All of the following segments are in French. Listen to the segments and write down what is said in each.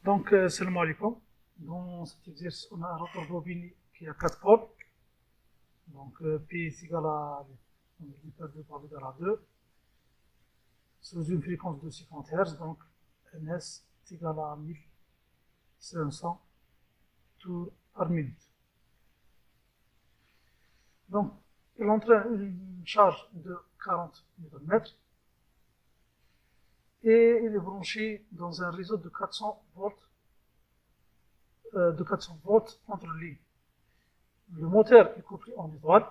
Salam alaikum. Dans cet exercice, on a un rotor bobine qui a 4 pôles. P est égal à l'hyper de par égal à 2 sous une fréquence de 50 Hz. Donc, NS est égal à 1500 tours par minute. Donc, il entraîne une charge de 40 Nm et il est branché dans un réseau de 400 volts, entre lignes. Le moteur est couplé en étoile.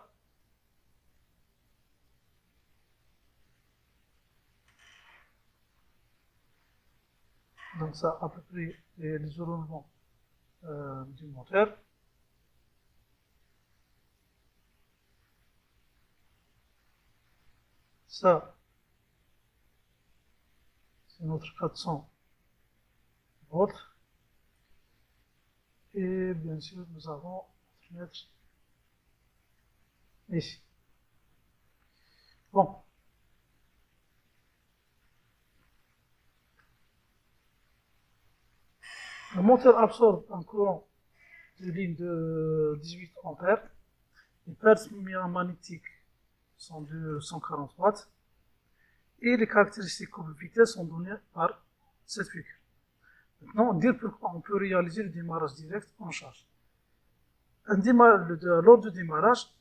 Donc ça à peu près les roulements du moteur. Ça, c'est notre 400 volts. Et bien sûr, nous avons notre mètre ici. Bon. Le moteur absorbe un courant de ligne de 18 ampères. Les pertes magnétiques sont de 140 watts. Et les caractéristiques couple vitesse sont données par cette figure. Maintenant, on peut réaliser le démarrage direct en charge. Lors du démarrage,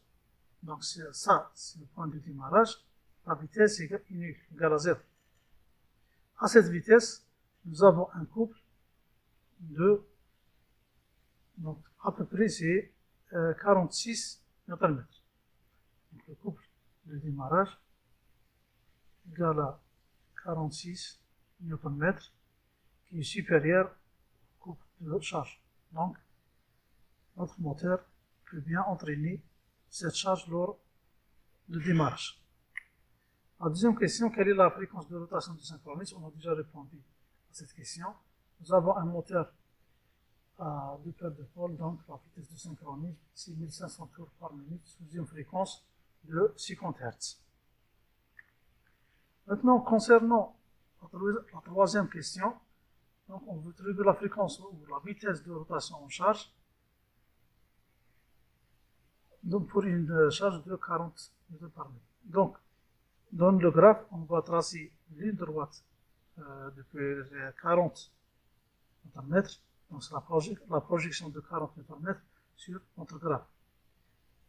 donc ça, c'est le point de démarrage, la vitesse est égale à 0. À cette vitesse, nous avons un couple de, donc à peu près c'est 46 Nm. Donc le couple de démarrage égale à 46 Nm qui est supérieur au couple de charge. Donc, notre moteur peut bien entraîner cette charge lors du démarrage. La deuxième question, quelle est la fréquence de rotation du synchronisme? On a déjà répondu à cette question. Nous avons un moteur à 2 paires de pôles, donc la vitesse de synchronisme 6500 tours par minute sous une fréquence de 50 Hz. Maintenant, concernant la troisième question, donc on veut trouver la fréquence ou la vitesse de rotation en charge. Donc pour une charge de 40 mètres par minute. Donc, dans le graphe, on va tracer une ligne droite depuis 40 Nm. Donc c'est la projection de 40 Nm sur notre graphe.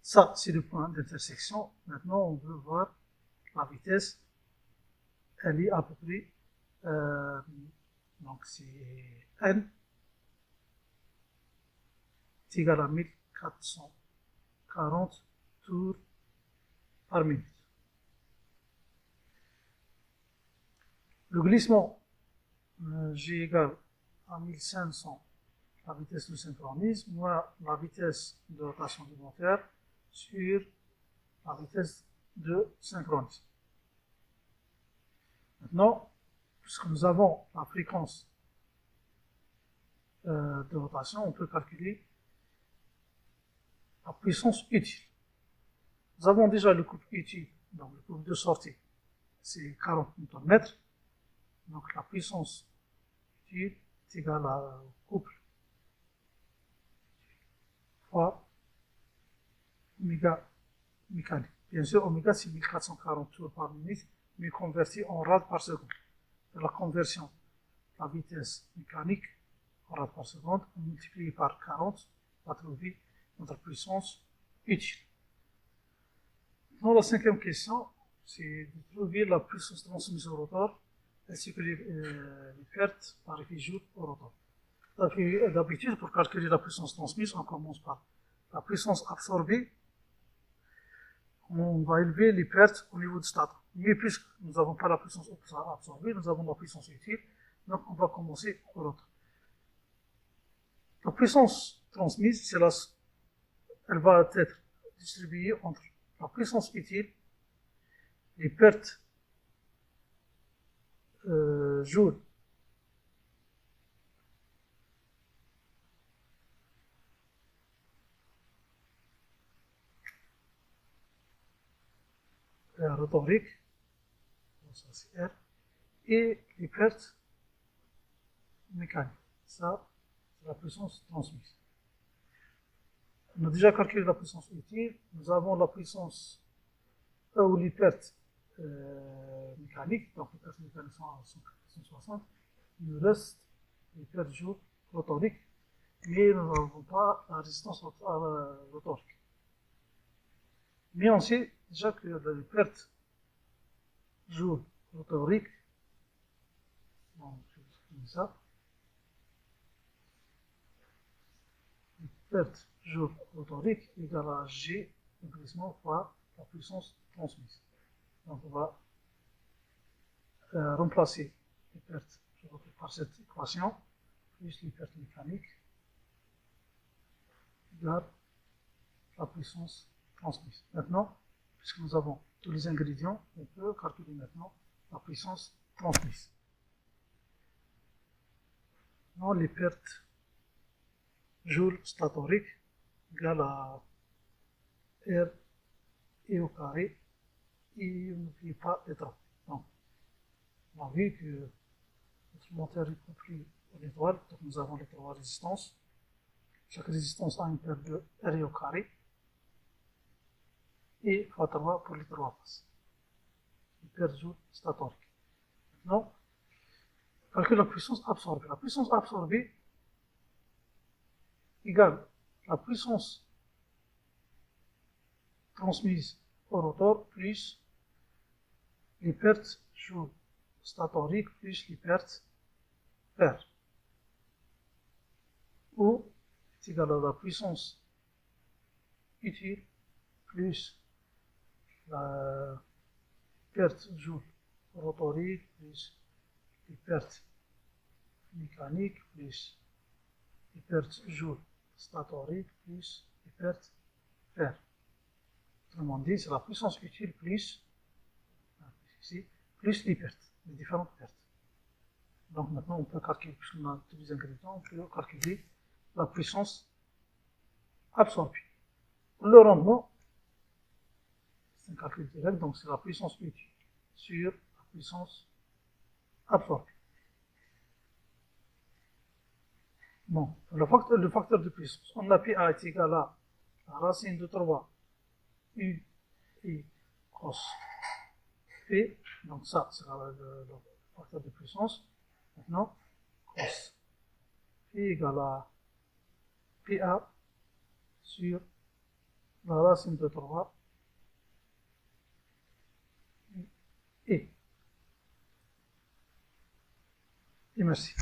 Ça, c'est le point d'intersection. Maintenant, on veut voir la vitesse. Elle est à peu près, donc c'est N est égal à 1440 tours par minute. Le glissement G égale à 1500 la vitesse de synchronisme, moins la vitesse de rotation du moteur sur la vitesse de synchronisme. Maintenant, puisque nous avons la fréquence de rotation, on peut calculer la puissance utile. Nous avons déjà le couple utile, donc le couple de sortie, c'est 40 Nm. Donc la puissance utile est égale au couple fois oméga mécanique. Bien sûr, oméga c'est 1440 tours par minute, mais converti en rad par seconde. De la conversion de la vitesse mécanique en rad par seconde, on multiplie par 40, on va trouver notre puissance utile. Dans la cinquième question, c'est de trouver la puissance transmise au rotor ainsi que les pertes par effet joule au rotor. D'habitude, pour calculer la puissance transmise, on commence par la puissance absorbée. On va élever les pertes au niveau du stateur. Mais puisque nous n'avons pas la puissance absorbée, nous avons la puissance utile, donc on va commencer au rotor. La puissance transmise, elle va être distribuée entre la puissance utile, les pertes joule rotorique, ça c'est R, et les pertes mécaniques. ça, c'est la puissance transmise. On a déjà calculé la puissance utile. Nous avons la puissance ou les pertes mécaniques. Donc les pertes mécaniques sont à 160. Il nous reste les pertes joule rotoriques, mais nous n'avons pas la résistance rotorique. Mais on sait déjà que les pertes joule rotoriques, donc je dis ça, les pertes joule rotoriques égale à G increment fois la puissance transmise. Donc on va remplacer les pertes par cette équation, plus les pertes mécaniques, égale la puissance transmise. Maintenant, puisque nous avons tous les ingrédients, on peut calculer maintenant la puissance transmise. Maintenant, les pertes joules statoriques égale à R et au carré, et on n'oublie pas les travaux. Donc, on a vu que notre moteur est compris en étoile, donc nous avons les trois résistances. Chaque résistance a une perte de R au carré, et fois 3 pour les trois faces. Les pertes joules statoriques. Maintenant, calcule la puissance absorbée. La puissance absorbée égale la puissance transmise au rotor plus les pertes joules statoriques plus les pertes paires, ou est égal à la puissance utile plus la perte joule rotorique plus les pertes mécaniques plus les pertes joule statoriques plus les pertes paires. Autrement dit, c'est la puissance utile plus, ici, plus les pertes, les différentes pertes. Donc maintenant, on peut calculer, puisqu'on a tous les ingrédients, on peut calculer la puissance absorbée. Le rendement, c'est un calcul direct, donc c'est la puissance utile sur la puissance absorbée. Bon, le facteur de puissance, on a PA est égal à la racine de 3 U et cos P, donc ça c'est le facteur de puissance. Maintenant, cos P égale à PA sur la racine de 3 et merci.